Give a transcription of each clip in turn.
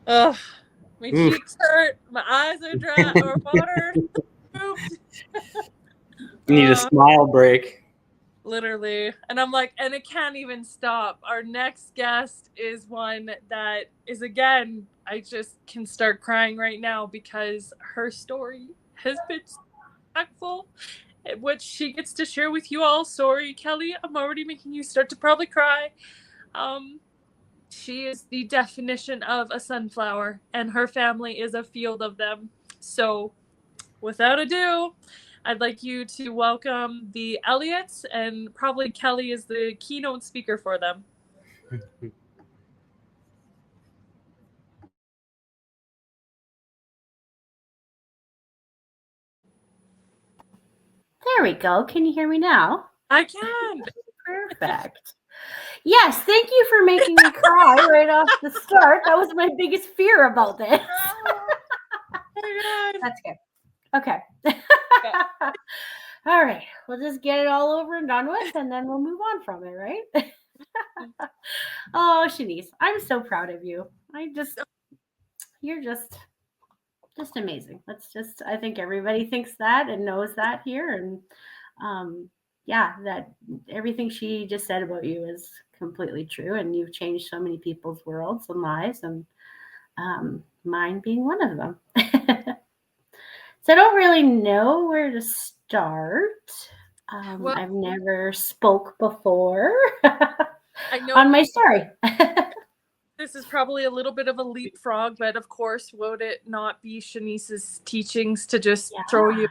Ugh, my cheeks hurt, my eyes are dry or watered. You need a smile break. Literally. And I'm like, and it can't even stop. Our next guest is one that is, again, I just can start crying right now because her story has been so impactful, which she gets to share with you all. Sorry, Kelly, I'm already making you start to probably cry. She is the definition of a sunflower, and her family is a field of them. So, without ado, I'd like you to welcome the Elliots, and probably Kelly is the keynote speaker for them. There we go. Can you hear me now? I can. Perfect. Yes, thank you for making me cry right off the start. That was my biggest fear about this. Oh my God. That's good. Okay. Yeah. All right. We'll just get it all over and done with, and then we'll move on from it, right? Oh, Shanice, I'm so proud of you. You're just amazing. I think everybody thinks that and knows that here. And yeah, that everything she just said about you is completely true. And you've changed so many people's worlds and lives, and mine being one of them. So I don't really know where to start. Well, I've never spoke before I know on my story. this is probably a little bit of a leapfrog, but of course, would it not be Shanice's teachings to just throw you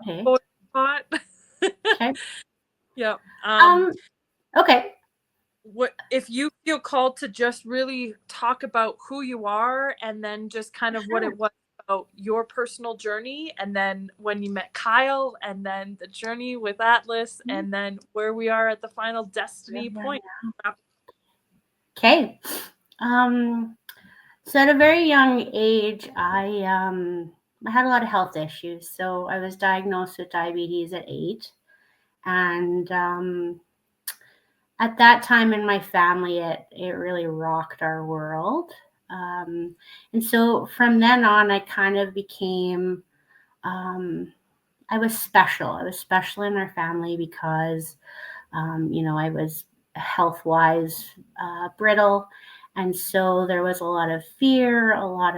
Okay. in the pot? Okay. Yeah. Okay. What if you feel called to just really talk about who you are, and then just kind of what it was about your personal journey, and then when you met Kyle, and then the journey with Atlas, and then where we are at the final destiny point. Okay. So at a very young age, I had a lot of health issues. So I was diagnosed with diabetes at 8, and at that time in my family, it really rocked our world. And so from then on, I kind of became, I was special. I was special in our family because, I was health-wise brittle. And so there was a lot of fear, a lot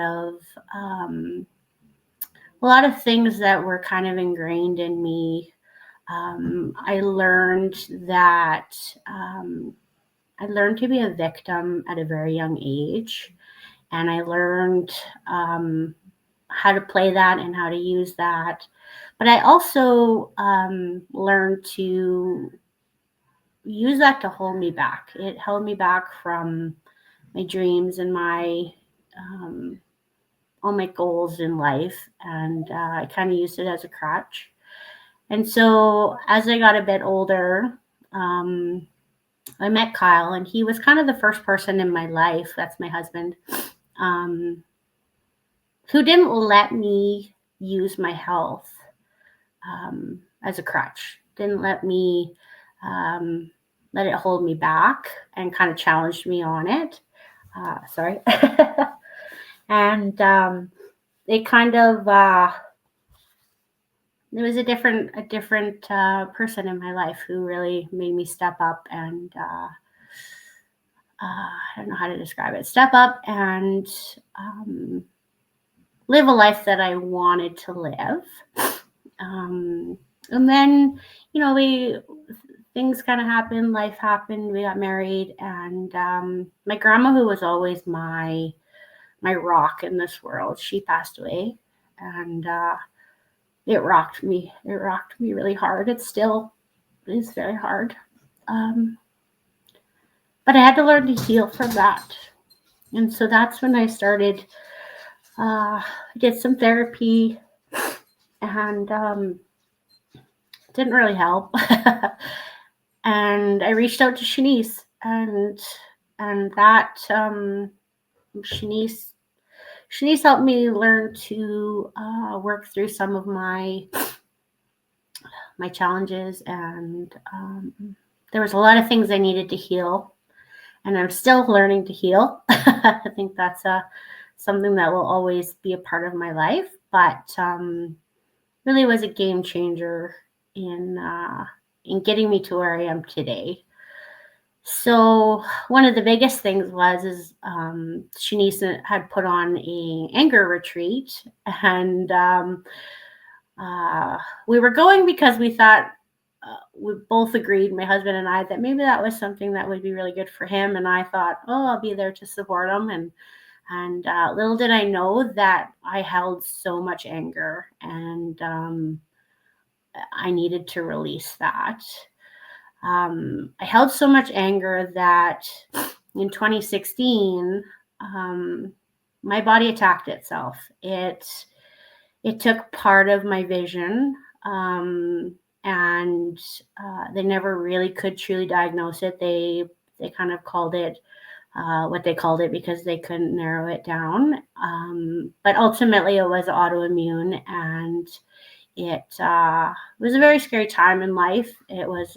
of things that were kind of ingrained in me. I learned to be a victim at a very young age, and I learned how to play that and how to use that. But I also learned to use that to hold me back. It held me back from my dreams and all my goals in life, and I kind of used it as a crutch. And so as I got a bit older, I met Kyle, and he was kind of the first person in my life, that's my husband, who didn't let me use my health as a crutch, didn't let me let it hold me back, and kind of challenged me on it. Sorry. And it kind of there was a different person in my life who really made me step up and I don't know how to describe it. Step up and live a life that I wanted to live. And then, things kind of happened. Life happened. We got married, and my grandma, who was always my rock in this world, she passed away, and it rocked me. It rocked me really hard. It still is very hard. But I had to learn to heal from that. And so that's when I started, did some therapy, and didn't really help. And I reached out to Shanice, and that Shanice helped me learn to work through some of my challenges, and there was a lot of things I needed to heal, and I'm still learning to heal. I think that's something that will always be a part of my life, but really was a game changer in getting me to where I am today. So one of the biggest things is Shanice had put on a anger retreat, and we were going because we thought, we both agreed, my husband and I, that maybe that was something that would be really good for him. And I thought, oh, I'll be there to support him. And little did I know that I held so much anger, and I needed to release that. I held so much anger that in 2016, my body attacked itself. It took part of my vision, and they never really could truly diagnose it. They kind of called it what they called it because they couldn't narrow it down. But ultimately, it was autoimmune, and it was a very scary time in life. It was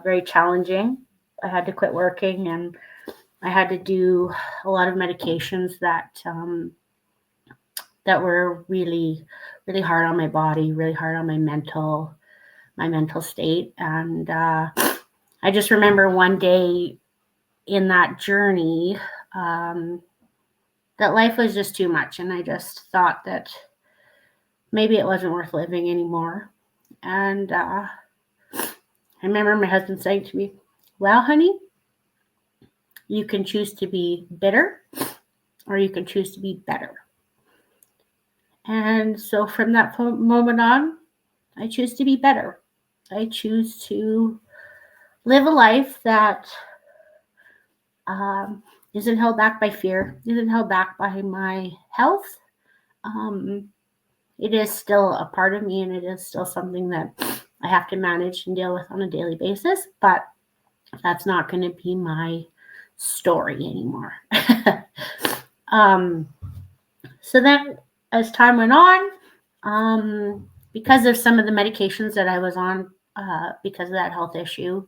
very challenging. I had to quit working, and I had to do a lot of medications that were really, really hard on my body, really hard on my mental state. And I just remember one day in that journey that life was just too much, and I just thought that maybe it wasn't worth living anymore. And I remember my husband saying to me, well, honey, you can choose to be bitter or you can choose to be better. And so from that moment on, I choose to be better. I choose to live a life that isn't held back by fear, isn't held back by my health. It is still a part of me, and it is still something that I have to manage and deal with on a daily basis, but that's not going to be my story anymore. So then as time went on, because of some of the medications that I was on, because of that health issue,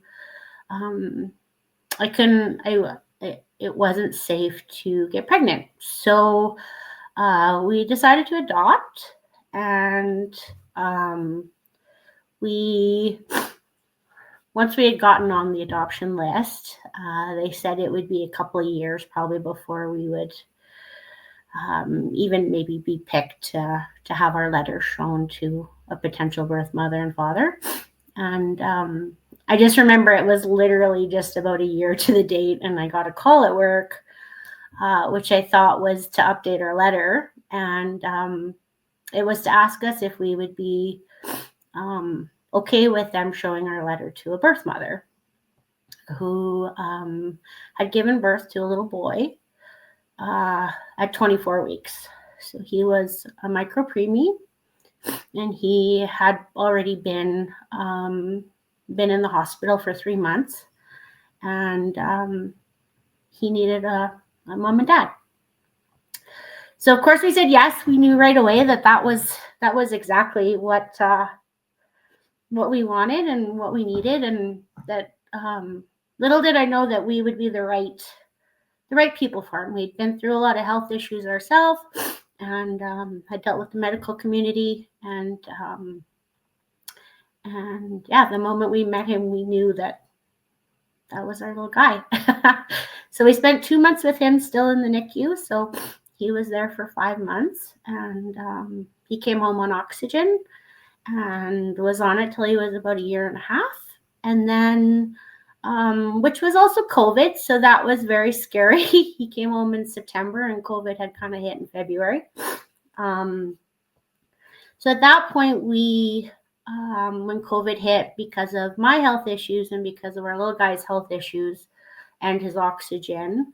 it wasn't safe to get pregnant. So we decided to adopt, and once we had gotten on the adoption list, they said it would be a couple of years probably before we would even maybe be picked to have our letter shown to a potential birth mother and father. And I just remember it was literally just about a year to the date, and I got a call at work, which I thought was to update our letter. And it was to ask us if we would be okay with them showing our letter to a birth mother who had given birth to a little boy at 24 weeks. So he was a micro preemie, and he had already been in the hospital for 3 months, and he needed a mom and dad. So of course we said yes. We knew right away that was exactly what we wanted and what we needed, and that little did I know that we would be the right people for him. We'd been through a lot of health issues ourselves, and had dealt with the medical community, and yeah, the moment we met him, we knew that was our little guy. So we spent 2 months with him still in the NICU. So he was there for 5 months, and he came home on oxygen and was on it till he was about a year and a half. And then, which was also COVID. So that was very scary. He came home in September, and COVID had kind of hit in February. So at that point, when COVID hit, because of my health issues and because of our little guy's health issues and his oxygen,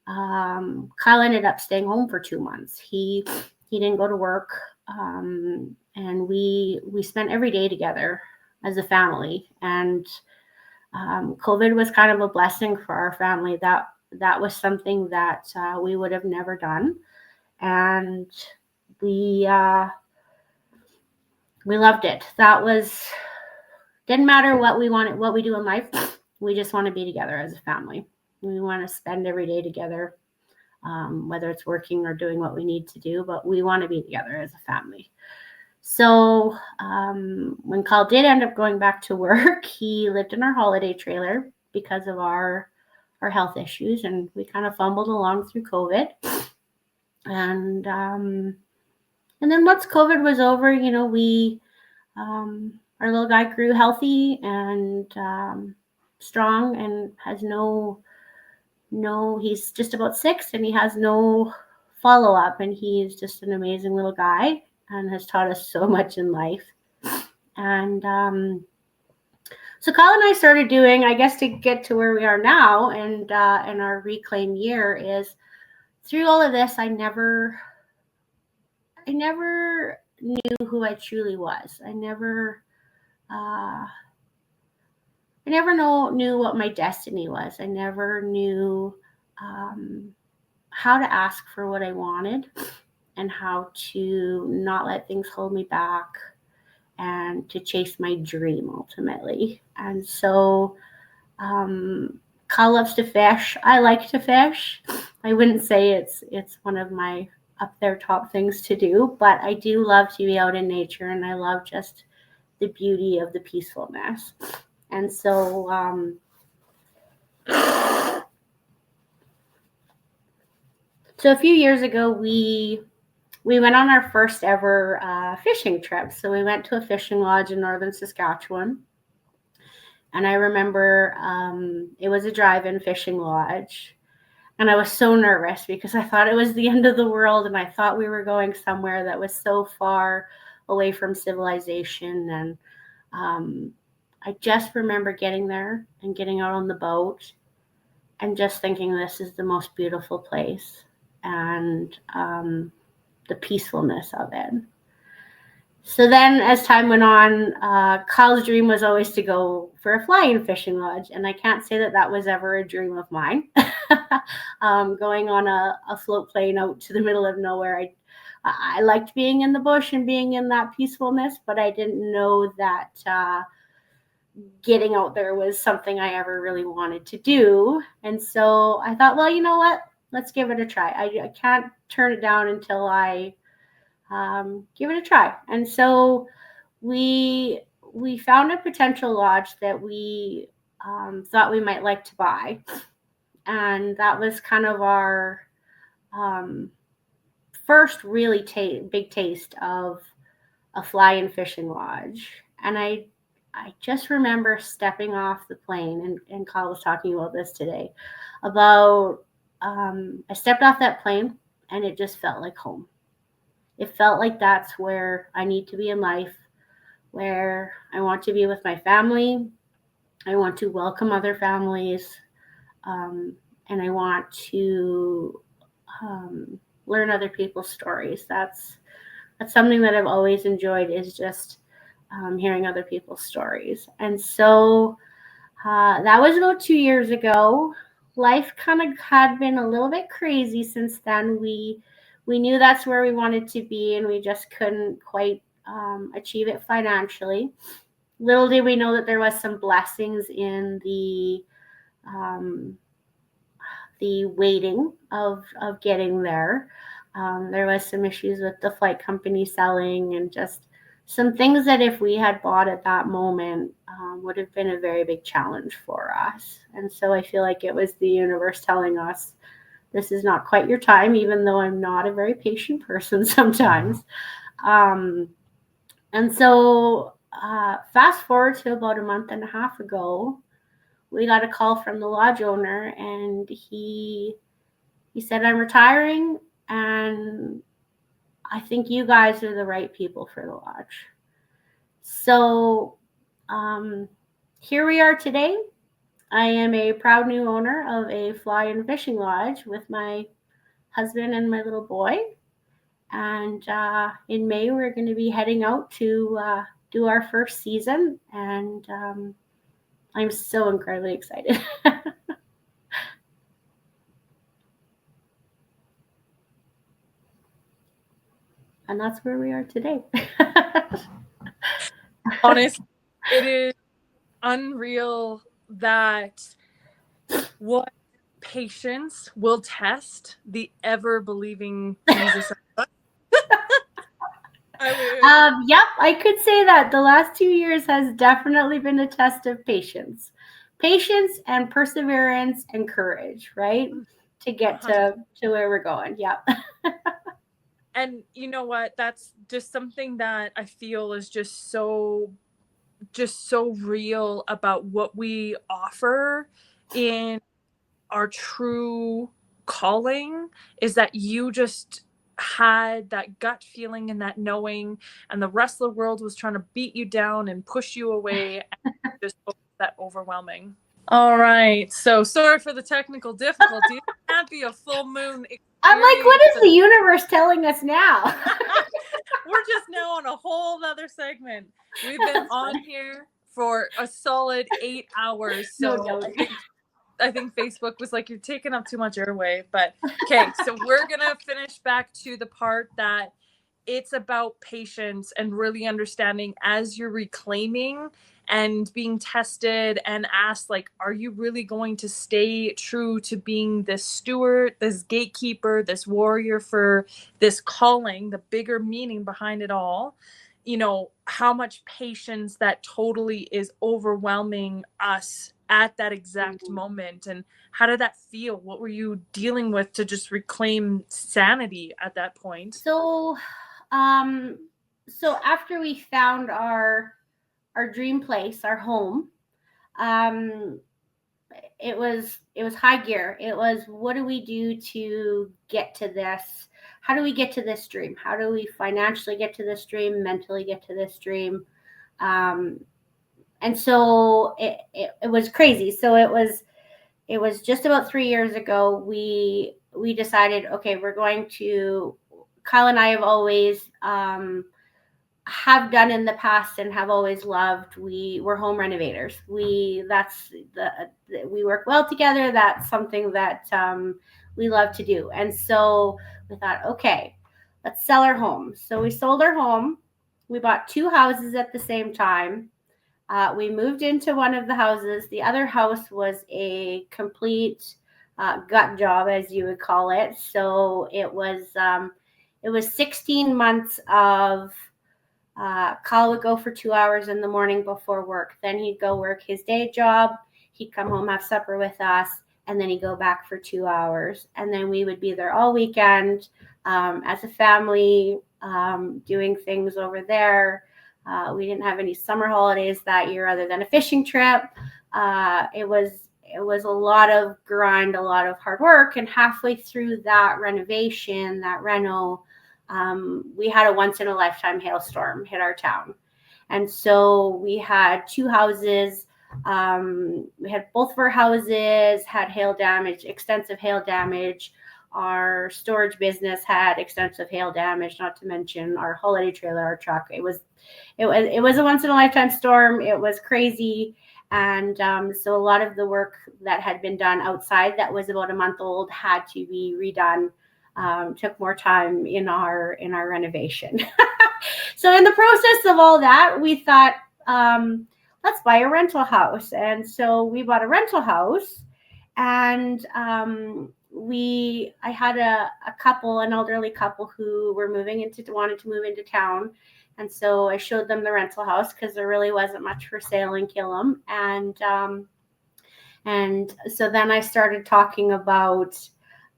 Kyle ended up staying home for 2 months. He didn't go to work, and we spent every day together as a family. And COVID was kind of a blessing for our family. That was something that we would have never done, and we loved it. Didn't matter what we do in life. We just want to be together as a family. We want to spend every day together. whether it's working or doing what we need to do, but we want to be together as a family. So when Carl did end up going back to work, he lived in our holiday trailer because of our health issues, and we kind of fumbled along through COVID. And then once COVID was over, you know, we our little guy grew healthy and strong, and has no, he's just about 6, and he has no follow-up, and he's just an amazing little guy and has taught us so much in life. And so Kyle and I started doing, I guess, to get to where we are now and in our reclaim year, is through all of this, I never knew who I truly was. I never knew what my destiny was. I never knew how to ask for what I wanted, and how to not let things hold me back, and to chase my dream ultimately. And so Kyle loves to fish. I like to fish. I wouldn't say it's one of my up there top things to do, but I do love to be out in nature, and I love just the beauty of the peacefulness. And so a few years ago, we went on our first ever fishing trip. So we went to a fishing lodge in northern Saskatchewan. And I remember it was a drive-in fishing lodge. And I was so nervous because I thought it was the end of the world, and I thought we were going somewhere that was so far away from civilization. And I just remember getting there and getting out on the boat and just thinking, this is the most beautiful place, and the peacefulness of it. So then as time went on, Kyle's dream was always to go for a fly-in fishing lodge. And I can't say that was ever a dream of mine. Going on a float plane out to the middle of nowhere. I liked being in the bush and being in that peacefulness, but I didn't know that getting out there was something I ever really wanted to do. And so I thought, well, you know what? Let's give it a try. I can't turn it down until I give it a try. And so we found a potential lodge that we thought we might like to buy. And that was kind of our first really big taste of a fly-in fishing lodge. And I just remember stepping off the plane, and Kyle was talking about this today, about I stepped off that plane, and it just felt like home. It felt like that's where I need to be in life, where I want to be with my family. I want to welcome other families, and I want to learn other people's stories. That's something that I've always enjoyed, is just hearing other people's stories. And so that was about 2 years ago. Life kind of had been a little bit crazy since then. We knew that's where we wanted to be, and we just couldn't quite achieve it financially. Little did we know that there was some blessings in the waiting of getting there. There was some issues with the flight company selling, and just some things that if we had bought at that moment would have been a very big challenge for us. And so I feel like it was the universe telling us, this is not quite your time, even though I'm not a very patient person sometimes. And so fast forward to about a month and a half ago, we got a call from the lodge owner, and he said, I'm retiring, and I think you guys are the right people for the lodge. So here we are today. I am a proud new owner of a fly-in fishing lodge with my husband and my little boy. And in May, we're going to be heading out to do our first season. And I'm so incredibly excited. And that's where we are today. Honestly, it is unreal that what patience will test the ever believing Jesus. Yep, I could say that the last 2 years has definitely been a test of patience and perseverance and courage, right? To get to where we're going. Yep. And you know what? That's just something that I feel is just so real about what we offer in our true calling, is that you just had that gut feeling and that knowing, and the rest of the world was trying to beat you down and push you away, and just that overwhelming. All right, so sorry for the technical difficulties. It can't be a full moon experience. I'm like, what is the universe telling us now? We're just now on a whole other segment. We've been on here for a solid 8 hours, so I think Facebook was like, you're taking up too much airway. But okay, so we're gonna finish back to the part that it's about patience and really understanding as you're reclaiming and being tested and asked, like, are you really going to stay true to being this steward, this gatekeeper, this warrior for this calling, the bigger meaning behind it all? You know, how much patience that totally is overwhelming us at that exact moment. And how did that feel? What were you dealing with to just reclaim sanity at that point? So after we found our dream place, our home, it was high gear. It was, what do we do to get to this? How do we get to this dream? How do we financially get to this dream, mentally get to this dream? And so it was crazy. So it was just about 3 years ago, we decided, okay, we're going to, Kyle and I have always have done in the past and have always loved, we're home renovators. We work well together. That's something that we love to do. And so we thought, okay, let's sell our home. So we sold our home. We bought 2 houses at the same time. We moved into one of the houses. The other house was a complete gut job, as you would call it. So it was 16 months of Kyle would go for 2 hours in the morning before work. Then he'd go work his day job. He'd come home, have supper with us, and then he'd go back for 2 hours. And then we would be there all weekend as a family, doing things over there. We didn't have any summer holidays that year other than a fishing trip. It was a lot of grind, a lot of hard work. And halfway through that renovation, that reno, we had a once in a lifetime hailstorm hit our town. And so we had 2 houses. We had both of our houses had hail damage, extensive hail damage. Our storage business had extensive hail damage, not to mention our holiday trailer, our truck. It was a once in a lifetime storm. It was crazy. And so a lot of the work that had been done outside that was about a month old had to be redone. Took more time in our renovation. So in the process of all that, we thought, let's buy a rental house. And so we bought a rental house, and I had a couple, an elderly couple who were wanted to move into town. And so I showed them the rental house because there really wasn't much for sale in Killam. And so then I started talking about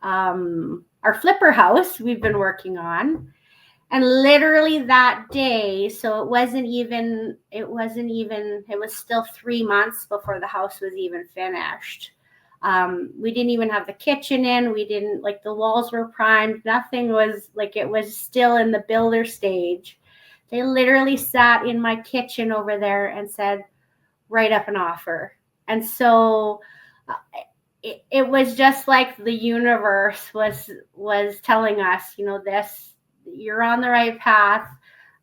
our flipper house we've been working on. And literally that day, so it was still 3 months before the house was even finished. We didn't even have the kitchen in. We didn't, like, the walls were primed. Nothing was, like, it was still in the builder stage. They literally sat in my kitchen over there and said, write up an offer. And so it was just like the universe was telling us, this, you're on the right path.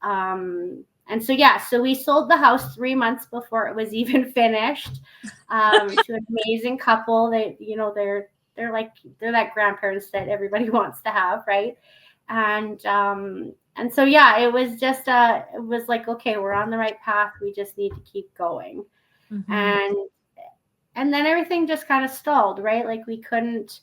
And so, so we sold the house 3 months before it was even finished, to an amazing couple. They, they're that grandparents that everybody wants to have, right? And so, it was just, it was like, okay, we're on the right path. We just need to keep going. Mm-hmm. and then everything just kind of stalled, right? Like we couldn't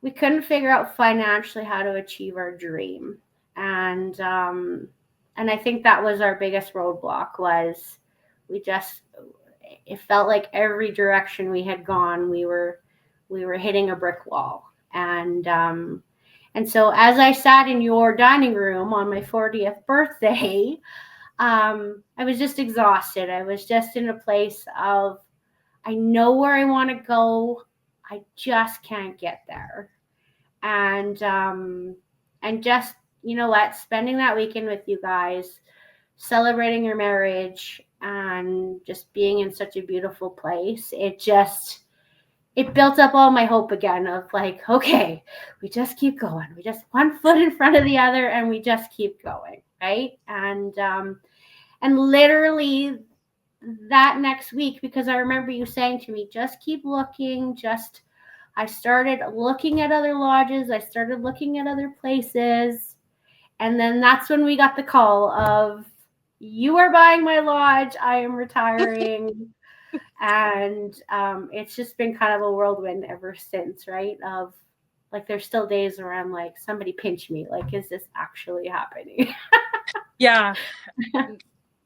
figure out financially how to achieve our dream. And I think that was our biggest roadblock. Was we just it felt like every direction we had gone, we were hitting a brick wall. And so as I sat in your dining room on my 40th birthday, I was just exhausted. I was just in a place of, I know where I want to go, I just can't get there. And just, you know what, spending that weekend with you guys, celebrating your marriage, and just being in such a beautiful place, it built up all my hope again of like, okay, we just keep going. We just one foot in front of the other, and we just keep going, right? And literally that next week, because I remember you saying to me, just keep looking, I started looking at other lodges, I started looking at other places, and then that's when we got the call of, you are buying my lodge, I am retiring. And it's just been kind of a whirlwind ever since, right? Of like, there's still days where I'm like, somebody pinch me, like, is this actually happening? Yeah.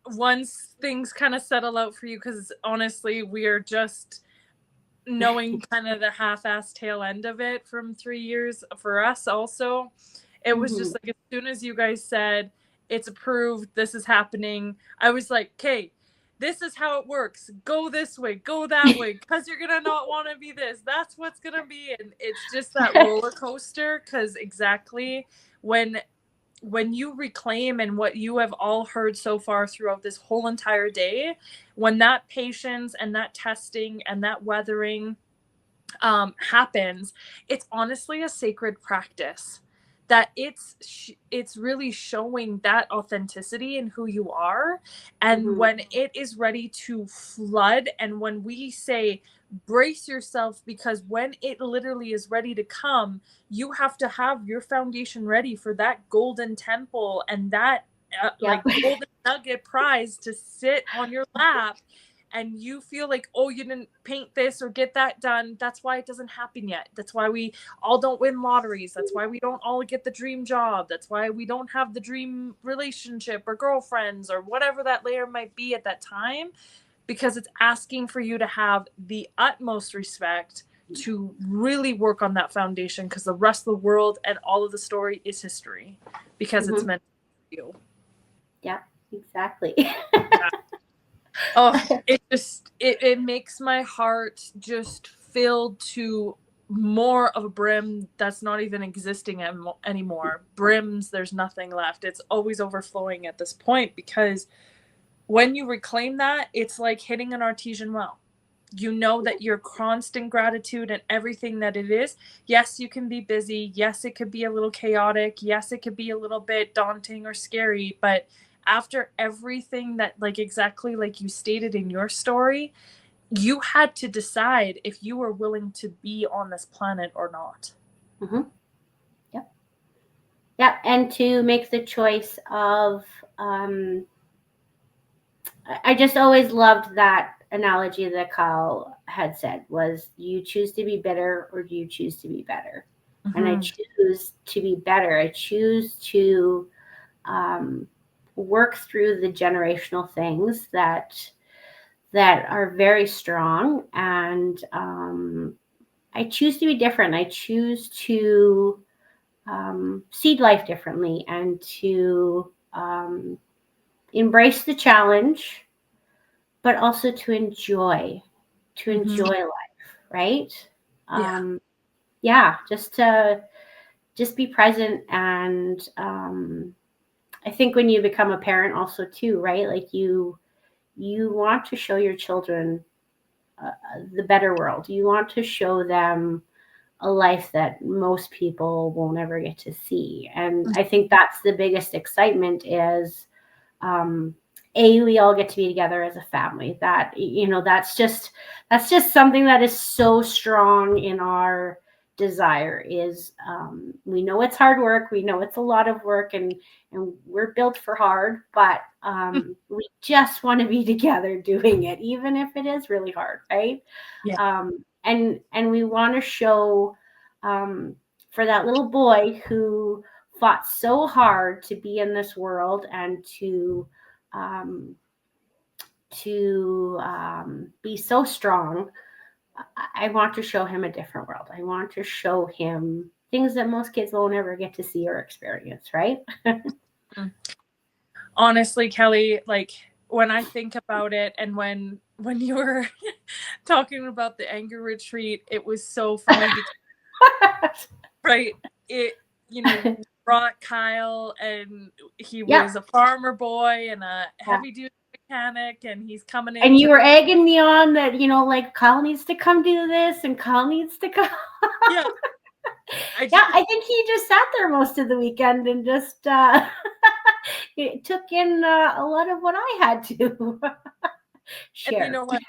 Once things kind of settle out for you, because honestly, we are just knowing kind of the half-ass tail end of it from 3 years for us also. It was just like, as soon as you guys said it's approved, this is happening, I was like, okay, this is how it works, go this way, go that way, because you're gonna not want to be this, that's what's gonna be. And it's just that roller coaster, because exactly when you reclaim, and what you have all heard so far throughout this whole entire day, when that patience and that testing and that weathering happens, it's honestly a sacred practice, that it's really showing that authenticity in who you are. And when it is ready to flood, and when we say brace yourself, because when it literally is ready to come, you have to have your foundation ready for that golden temple and that like golden nugget prize to sit on your lap. And you feel like, oh, you didn't paint this or get that done. That's why it doesn't happen yet. That's why we all don't win lotteries. That's why we don't all get the dream job. That's why we don't have the dream relationship or girlfriends or whatever that layer might be at that time, because it's asking for you to have the utmost respect to really work on that foundation, because the rest of the world and all of the story is history, because it's meant for you. Yeah, exactly. Yeah. Oh, it makes my heart just filled to more of a brim that's not even existing anymore. Brims, there's nothing left. It's always overflowing at this point, because when you reclaim that, it's like hitting an artesian well. You know that your constant gratitude and everything that it is. Yes, you can be busy. Yes, it could be a little chaotic. Yes, it could be a little bit daunting or scary. But after everything that, like, exactly like you stated in your story, you had to decide if you were willing to be on this planet or not. Yep. Yep. And to make the choice of, I just always loved that analogy that Kyle had said, was, you choose to be bitter or do you choose to be better? And I choose to be better. I choose to work through the generational things that are very strong. And I choose to be different. I choose to see life differently, and to embrace the challenge, but also to enjoy life, right? Yeah, just be present. And I think when you become a parent also too, right? Like you want to show your children the better world. You want to show them a life that most people won't ever get to see. And I think that's the biggest excitement is, we all get to be together as a family. That, you know, that's just something that is so strong in our desire is, we know it's hard work, we know it's a lot of work, and we're built for hard, but we just want to be together doing it, even if it is really hard, right? Yeah. And we want to show, for that little boy who fought so hard to be in this world and um, to be so strong. I want to show him a different world. I want to show him things that most kids won't ever get to see or experience, right? Honestly, Kellie, like when I think about it, and when you were talking about the anger retreat, it was so funny because right, it brought Kyle, and he Yeah. was a farmer boy and a Yeah. heavy duty mechanic, and he's coming And you into were egging me on that, like Kyle needs to come do this and Kyle needs to come. yeah. I think he just sat there most of the weekend and just it took in a lot of what I had to share. And you know what?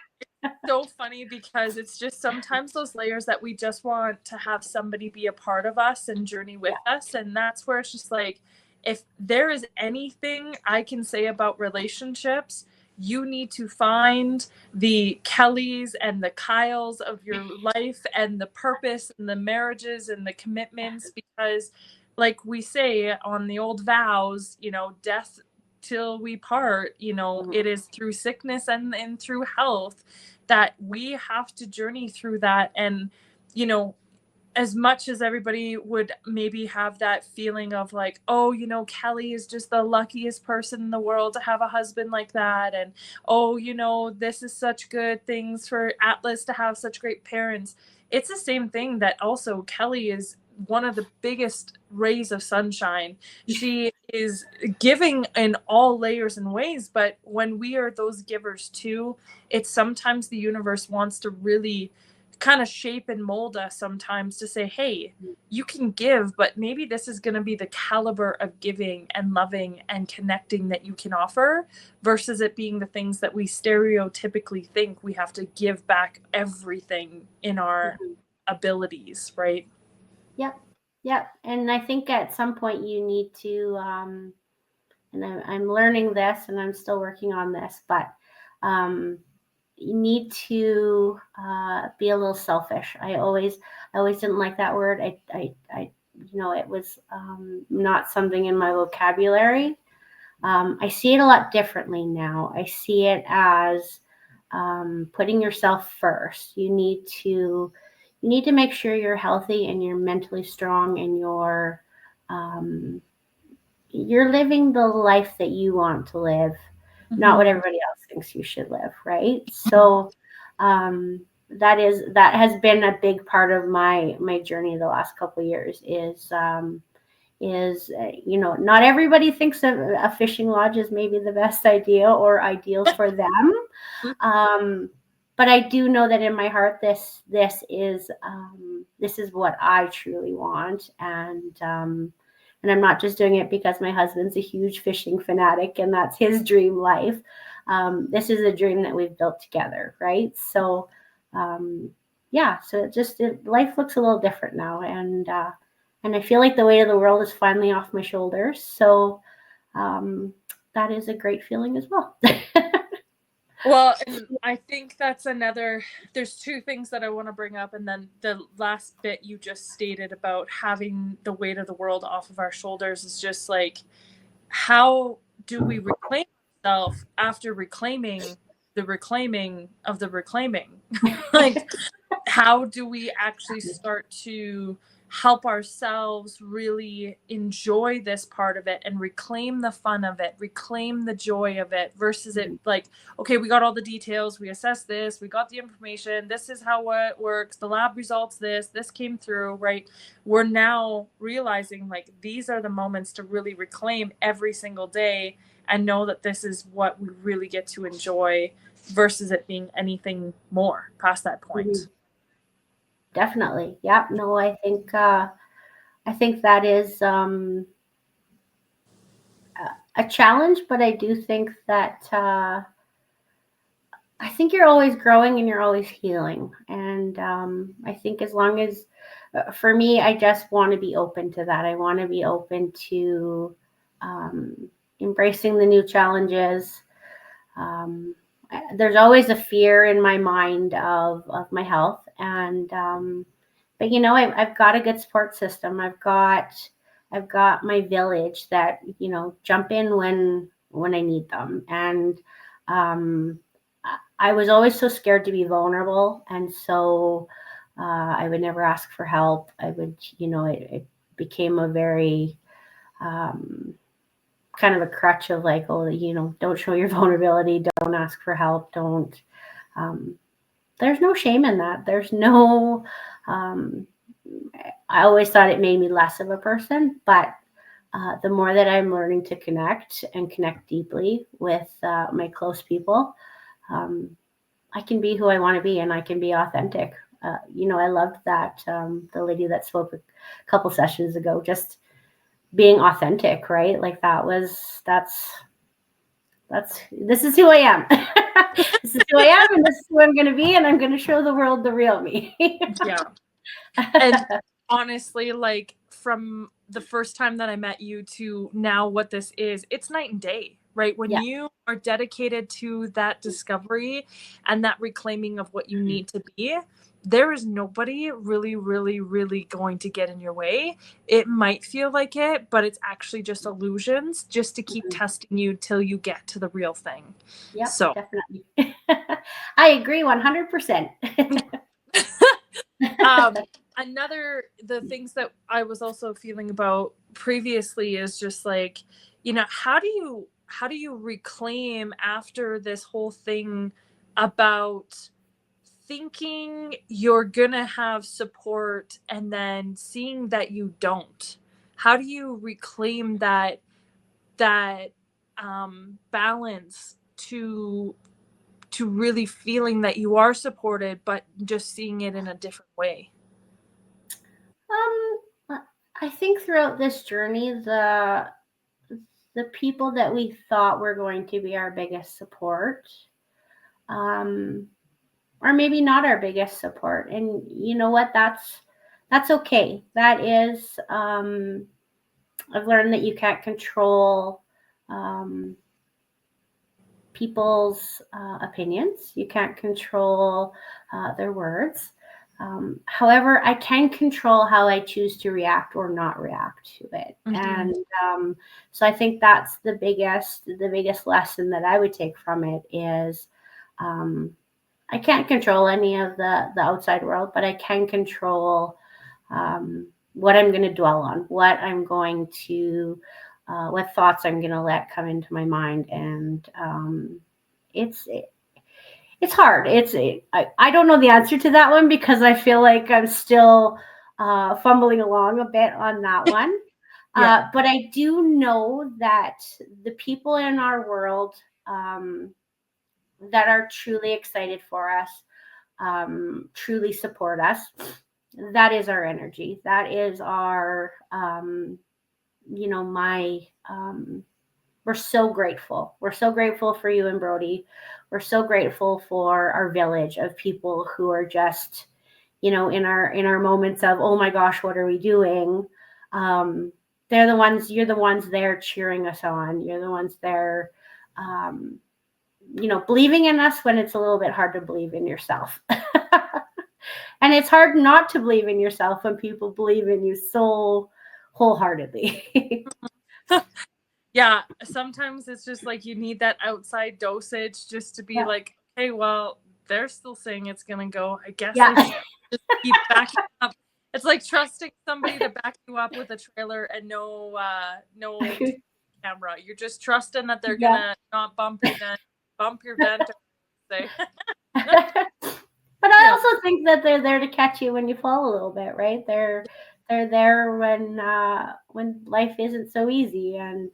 It's so funny because it's just sometimes those layers that we just want to have somebody be a part of us and journey with us. And that's where it's just like, if there is anything I can say about relationships, you need to find the Kellies and the Kyles of your life and the purpose and the marriages and the commitments, because like we say on the old vows, death till we part, it is through sickness and through health that we have to journey through that. And as much as everybody would maybe have that feeling of like, oh, Kellie is just the luckiest person in the world to have a husband like that, and oh, this is such good things for Atlas to have such great parents, it's the same thing that also Kellie is one of the biggest rays of sunshine. She is giving in all layers and ways, but when we are those givers too, it's sometimes the universe wants to really kind of shape and mold us sometimes to say, hey, you can give, but maybe this is going to be the caliber of giving and loving and connecting that you can offer, versus it being the things that we stereotypically think we have to give back everything in our abilities, right? Yep. And I think at some point you need to, and I'm learning this and I'm still working on this, but you need to be a little selfish. I always didn't like that word. It was not something in my vocabulary. I see it a lot differently now. I see it as putting yourself first. You need to make sure you're healthy and you're mentally strong and you're living the life that you want to live, not what everybody else thinks you should live, right? So that has been a big part of my journey the last couple of years is not everybody thinks a fishing lodge is maybe the best idea or ideal for them. But I do know that in my heart, this is what I truly want, and I'm not just doing it because my husband's a huge fishing fanatic and that's his dream life. This is a dream that we've built together, right? So, so life looks a little different now, and I feel like the weight of the world is finally off my shoulders. So, that is a great feeling as well. Well, and I think that's there's two things that I want to bring up. And then the last bit you just stated about having the weight of the world off of our shoulders is just like, how do we reclaim ourselves after reclaiming the reclaiming of the reclaiming? Like, how do we actually start to help ourselves really enjoy this part of it and reclaim the fun of it, reclaim the joy of it, versus it like, okay, we got all the details, we assessed this, we got the information, this is how it works, the lab results, this came through, right? We're now realizing like these are the moments to really reclaim every single day and know that this is what we really get to enjoy, versus it being anything more past that point. Definitely. Yeah. No, I think that is a challenge, but I do think that I think you're always growing and you're always healing. And I think as long as for me, I just want to be open to that. I want to be open to embracing the new challenges. There's always a fear in my mind of my health, and but I've got a good support system. I've got my village that jump in when I need them, and I was always so scared to be vulnerable, and so I would never ask for help. I would, it became a very kind of a crutch of like, oh, don't show your vulnerability, don't ask for help, don't. There's no shame in that. There's no. I always thought it made me less of a person, but the more that I'm learning to connect and connect deeply with my close people, I can be who I want to be, and I can be authentic. I loved that the lady that spoke a couple sessions ago, just being authentic, right? Like this is who I am. This is who I am, and this is who I'm going to be, and I'm going to show the world the real me. Yeah. And honestly, like from the first time that I met you to now what this is, it's night and day, right? When you are dedicated to that discovery and that reclaiming of what you need to be, there is nobody really, really, really going to get in your way. It might feel like it, but it's actually just illusions just to keep testing you till you get to the real thing. Yeah, so definitely. I agree 100%. The things that I was also feeling about previously is just like, how do you reclaim after this whole thing about thinking you're gonna have support and then seeing that you don't? How do you reclaim that balance to really feeling that you are supported, but just seeing it in a different way? I think throughout this journey, the people that we thought were going to be our biggest support, or maybe not our biggest support, and you know what? That's okay. That is, I've learned that you can't control people's opinions. You can't control their words. However, I can control how I choose to react or not react to it. And so I think that's the biggest lesson that I would take from it is I can't control any of the outside world, but I can control what I'm going to dwell on, what thoughts I'm going to let come into my mind. And it's hard. I don't know the answer to that one because I feel like I'm still fumbling along a bit on that one. But I do know that the people in our world that are truly excited for us, truly support us, that is our energy. That is our, we're so grateful. We're so grateful for you and Brody. We're so grateful for our village of people who are just, in our moments of, oh my gosh, what are we doing? You're the ones there cheering us on. You're the ones there, believing in us when it's a little bit hard to believe in yourself. And it's hard not to believe in yourself when people believe in you so wholeheartedly. Yeah, sometimes it's just like you need that outside dosage just to be like, hey, well, they're still saying it's gonna go. I guess I should just keep backing up. It's like trusting somebody to back you up with a trailer and no camera. You're just trusting that they're gonna not bump your vent. Say. But I also think that they're there to catch you when you fall a little bit, right? They're there when life isn't so easy, and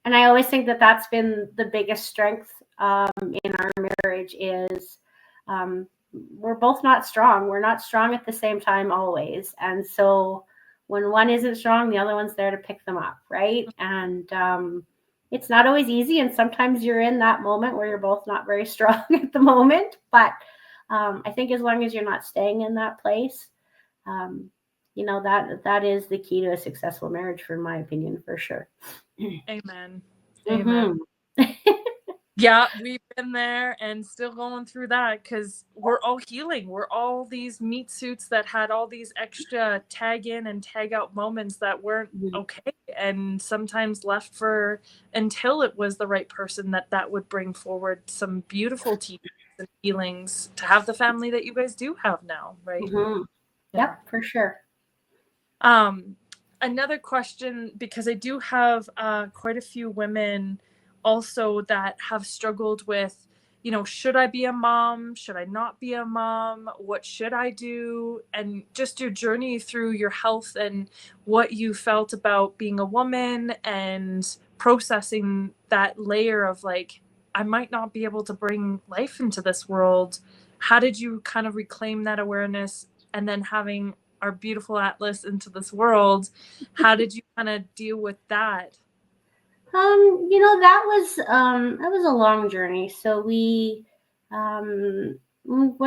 I always think that that's been the biggest strength in our marriage is we're both not strong. We're not strong at the same time always, and so when one isn't strong, the other one's there to pick them up, right? And it's not always easy, and sometimes you're in that moment where you're both not very strong at the moment, but I think as long as you're not staying in that place, that is the key to a successful marriage, for my opinion, for sure. Amen. Amen. Mm-hmm. Yeah, we've been there and still going through that because we're all healing. We're all these meat suits that had all these extra tag in and tag out moments that weren't okay, and sometimes left for until it was the right person that would bring forward some beautiful teachings and healings to have the family that you guys do have now, right? Mm-hmm. Yeah. Yep, for sure. Another question, because I do have quite a few women also that have struggled with, should I be a mom? Should I not be a mom? What should I do? And just your journey through your health and what you felt about being a woman and processing that layer of like, I might not be able to bring life into this world. How did you kind of reclaim that awareness and then having our beautiful Atlas into this world? How did you kind of deal with that? That was a long journey. So when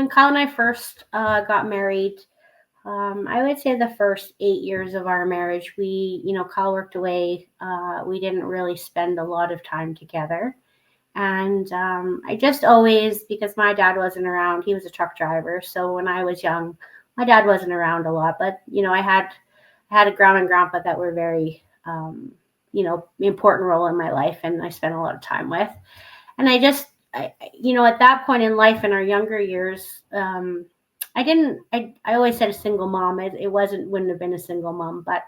Kyle and I first got married, I would say the first 8 years of our marriage, Kyle worked away. We didn't really spend a lot of time together. And I just always, because my dad wasn't around, he was a truck driver. So when I was young, my dad wasn't around a lot. But, I had a grandma and grandpa that were very, important role in my life, and I spent a lot of time with. And at that point in life, in our younger years, I always said a single mom. Wouldn't have been a single mom, but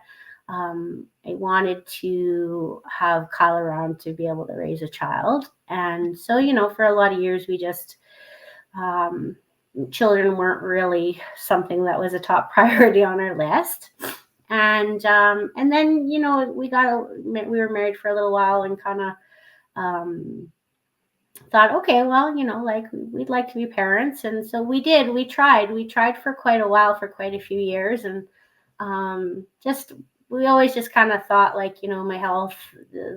I wanted to have Kyle around to be able to raise a child. And so, for a lot of years, we just, children weren't really something that was a top priority on our list. And then, we were married for a little while and kind of, thought, okay, well, we'd like to be parents. And so we tried for quite a while, for quite a few years. And we always just kind of thought, like, my health,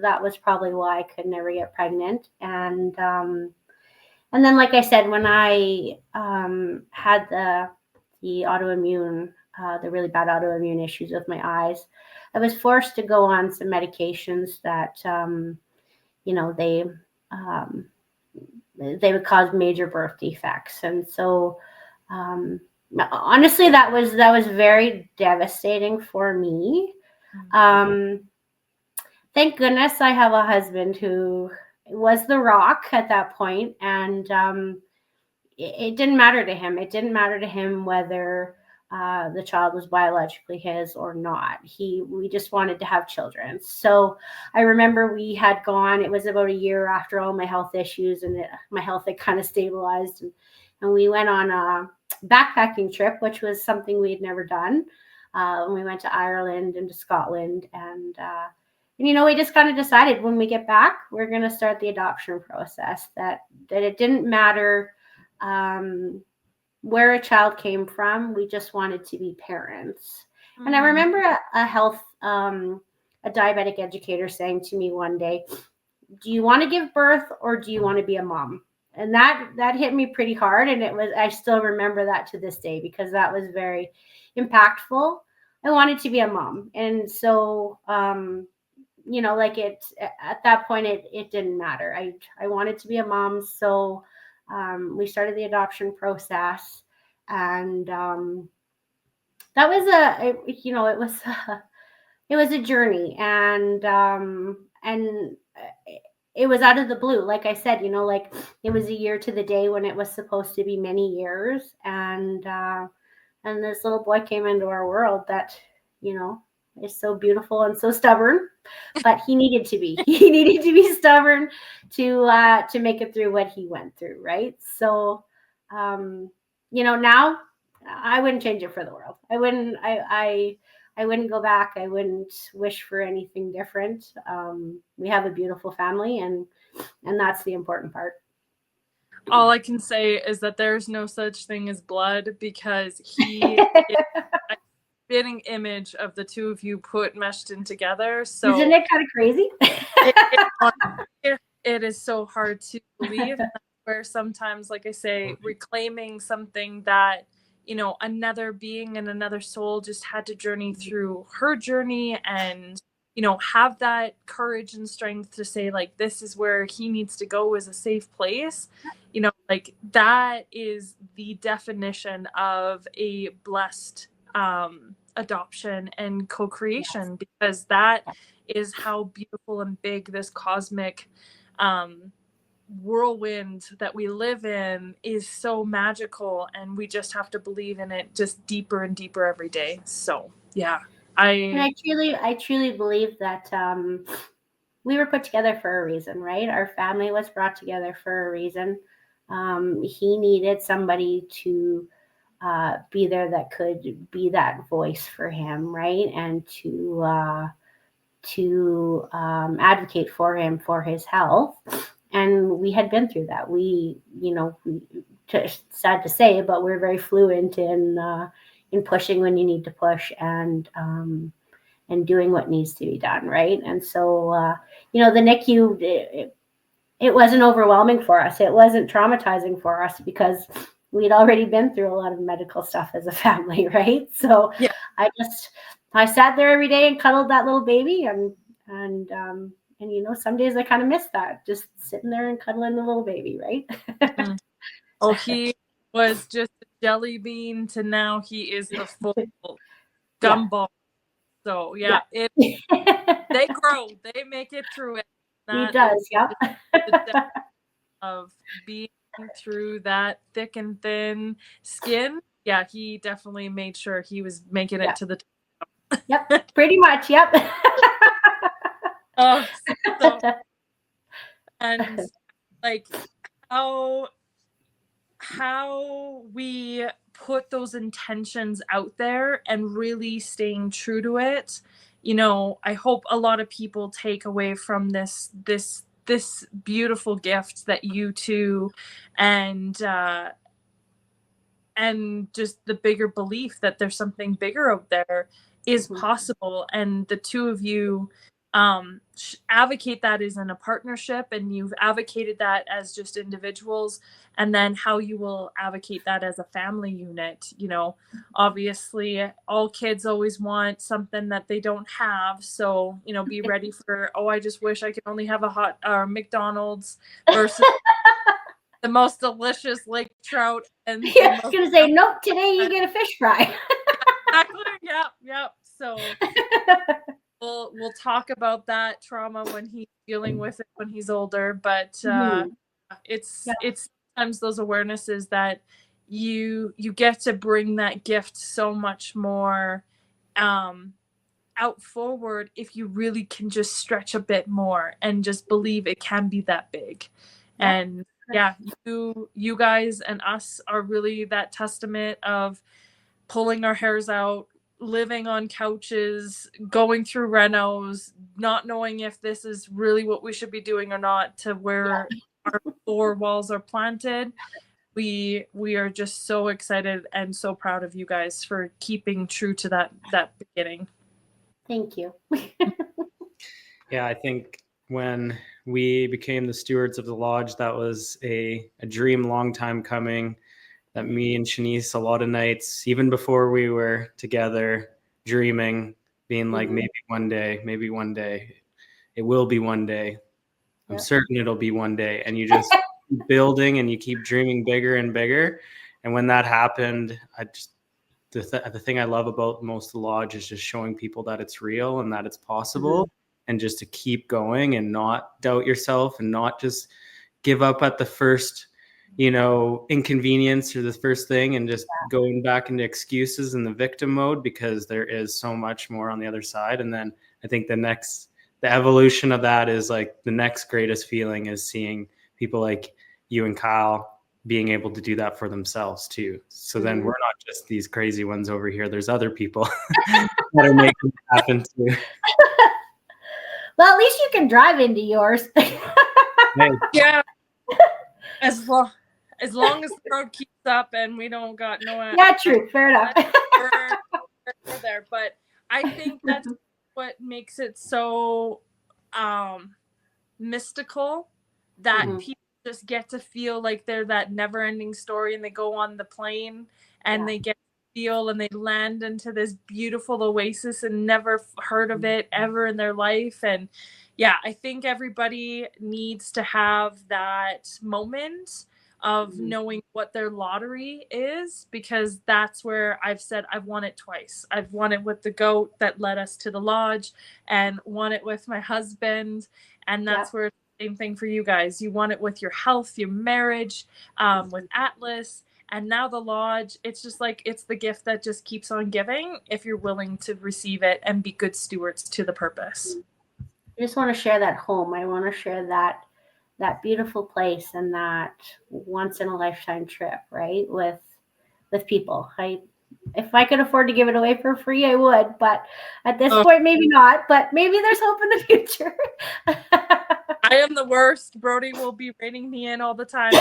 that was probably why I could never get pregnant. And then, like I said, when I had the autoimmune, the really bad autoimmune issues with my eyes, I was forced to go on some medications that, they would cause major birth defects. And so, honestly, that was very devastating for me. Thank goodness I have a husband who was the rock at that point, and it didn't matter to him. It didn't matter to him whether the child was biologically his or not. We just wanted to have children. So I remember we had gone, it was about a year after all my health issues, and my health had kind of stabilized. And we went on a backpacking trip, which was something we had never done. We went to Ireland and to Scotland. And we just kind of decided when we get back, we're going to start the adoption process, that it didn't matter where a child came from. We just wanted to be parents. Mm-hmm. And I remember a diabetic educator saying to me one day, do you want to give birth or do you want to be a mom? And that hit me pretty hard. And I still remember that to this day, because that was very impactful. I wanted to be a mom. And so, at that point, it didn't matter. I wanted to be a mom. So, we started the adoption process, and that was it was a journey, and it was out of the blue. Like I said, it was a year to the day when it was supposed to be many years, and this little boy came into our world that is so beautiful and so stubborn, but he needed to be stubborn to make it through what he went through, right? So now I wouldn't change it for the world. I wouldn't go back. I wouldn't wish for anything different. We have a beautiful family, and that's the important part. All I can say is that there's no such thing as blood, because he is a spitting image of the two of you meshed in together. So isn't it kind of crazy? It is so hard to believe. Where sometimes, like I say, reclaiming something that another being and another soul just had to journey through her journey and, have that courage and strength to say, like, this is where he needs to go, is a safe place. Like, that is the definition of a blessed adoption and co-creation, because that is how beautiful and big this cosmic whirlwind that we live in is. So magical, and we just have to believe in it just deeper and deeper every day. So yeah, And I truly believe that we were put together for a reason, right? Our family was brought together for a reason. He needed somebody to be there that could be that voice for him, right? And to advocate for him for his health. And we had been through that. Sad to say, but we're very fluent in pushing when you need to push, and doing what needs to be done, right? And so, the NICU, it wasn't overwhelming for us. It wasn't traumatizing for us because we'd already been through a lot of medical stuff as a family, right? So yeah. I sat there every day and cuddled that little baby, and some days I kind of miss that, just sitting there and cuddling the little baby, right? Oh, he was just a jelly bean to now he is the full gumball. So yeah, they grow, they make it through it. He does, yeah. Of being through that thick and thin skin. Yeah, he definitely made sure he was making it to the top. Yep, pretty much, yep. Oh, so, and like how we put those intentions out there and really staying true to it. I hope a lot of people take away from this beautiful gift that you two and just the bigger belief that there's something bigger out there is possible. And the two of you advocate that as in a partnership, and you've advocated that as just individuals, and then how you will advocate that as a family unit. Obviously all kids always want something that they don't have, so be ready for, I just wish I could only have a hot McDonald's versus the most delicious lake trout. And I was gonna say, nope, today you get a fish fry. Exactly. Yep. So we'll talk about that trauma when he's dealing with it when he's older. But it's sometimes those awarenesses that you get to bring that gift so much more out forward if you really can just stretch a bit more and just believe it can be that big. And you guys and us are really that testament of pulling our hairs out, living on couches, going through renos, not knowing if this is really what we should be doing or not, to where our 4 walls are planted. We are just so excited and so proud of you guys for keeping true to that beginning. Thank you. Yeah, I think when we became the stewards of the lodge, that was a dream long time coming, that me and Shanice, a lot of nights, even before we were together, dreaming, being like, maybe one day, it will be one day. I'm certain it'll be one day. And you just keep building and you keep dreaming bigger and bigger. And when that happened, the thing I love about most of the lodge is just showing people that it's real and that it's possible, and just to keep going and not doubt yourself and not just give up at the first, inconvenience or the first thing, and just going back into excuses and the victim mode, because there is so much more on the other side. And then I think the evolution of that is like the next greatest feeling is seeing people like you and Kyle being able to do that for themselves too. So then we're not just these crazy ones over here. There's other people that are making it happen too. Well, at least you can drive into yours. Yeah. As long as the road keeps up and we don't got no. Yeah, true. Fair enough. We're there, but I think that's what makes it so mystical, that people just get to feel like they're that never-ending story, and they go on the plane and they get feel and they land into this beautiful oasis and never heard of it ever in their life. And yeah, I think everybody needs to have that moment of knowing what their lottery is, because that's where I've said I've won it twice. I've won it with the goat that led us to the lodge, and won it with my husband, and that's where it's the same thing for you guys. You won it with your health, your marriage, with Atlas, and now the lodge. It's just like, it's the gift that just keeps on giving if you're willing to receive it and be good stewards to the purpose. I just want to share that home. I want to share that beautiful place and that once in a lifetime trip, right? With people. If I could afford to give it away for free, I would, but at this point, maybe not, but maybe there's hope in the future. I am the worst. Brody will be reining me in all the time.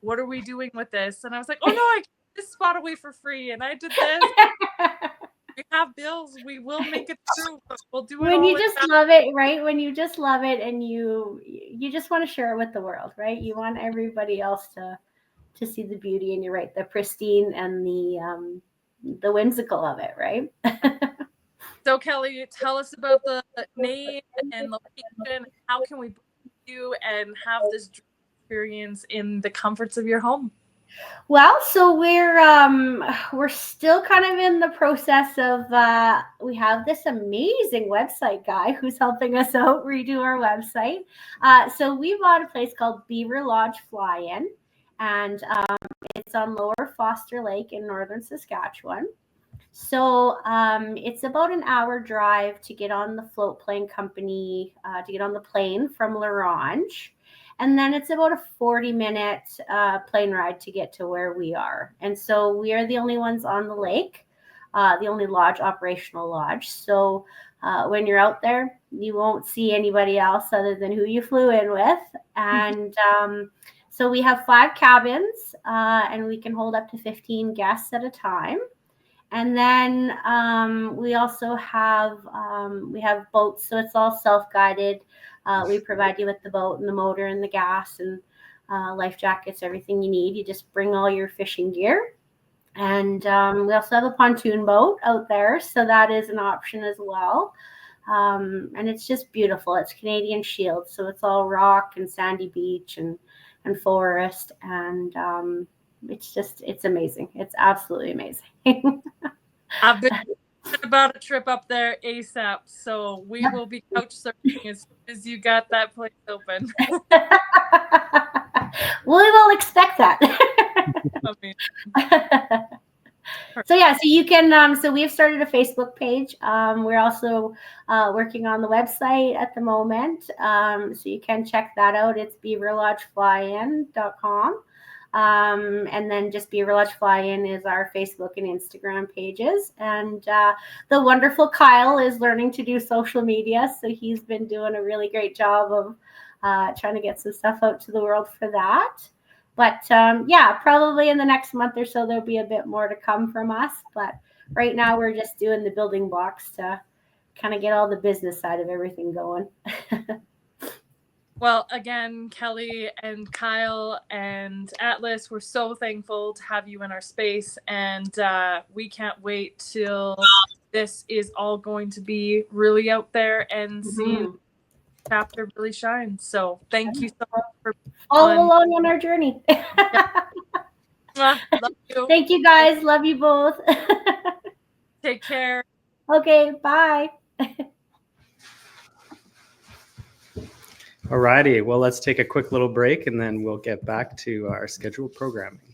What are we doing with this? And I was like, oh no, I gave this spot away for free, and I did this. We have bills. We will make it through. But we'll do it when all you just love it, right? When you just love it, and you just want to share it with the world, right? You want everybody else to see the beauty, and you're right, the pristine and the whimsical of it, right? So Kellie, tell us about the name and location. How can we book you and have this experience in the comforts of your home? Well, so we're still kind of in the process of we have this amazing website guy who's helping us out redo our website. So we bought a place called Beaver Lodge Fly-In, and it's on Lower Foster Lake in northern Saskatchewan. So it's about an hour drive to get on the float plane company, to get on the plane from La Ronge. And then it's about a 40-minute plane ride to get to where we are. And so we are the only ones on the lake, the only lodge, operational lodge. So when you're out there, you won't see anybody else other than who you flew in with. And so we have 5 cabins, and we can hold up to 15 guests at a time. And then we also have boats, so it's all self-guided. We provide you with the boat and the motor and the gas and life jackets, everything you need. You just bring all your fishing gear. And we also have a pontoon boat out there, so that is an option as well. And it's just beautiful. It's Canadian Shield, so it's all rock and sandy beach and forest, and it's amazing. It's absolutely amazing. I've been about a trip up there ASAP, so we will be couch surfing as soon as you got that place open. We will expect that. So yeah, so you can so we've started a Facebook page. We're also working on the website at the moment, so you can check that out. It's beaverlodgeflyin.com. And then just Beaver Lodge Fly-In is our Facebook and Instagram pages. And the wonderful Kyle is learning to do social media, so he's been doing a really great job of trying to get some stuff out to the world for that. But yeah, probably in the next month or so, there'll be a bit more to come from us. But right now, we're just doing the building blocks to kind of get all the business side of everything going. Well, again, Kellie and Kyle and Atlas, we're so thankful to have you in our space, and we can't wait till this is all going to be really out there and see the chapter really shine. So thank you so much for all along on our journey. Love you. Thank you, guys. Love you both. Take care. Okay, bye. Alrighty, well, let's take a quick little break and then we'll get back to our scheduled programming.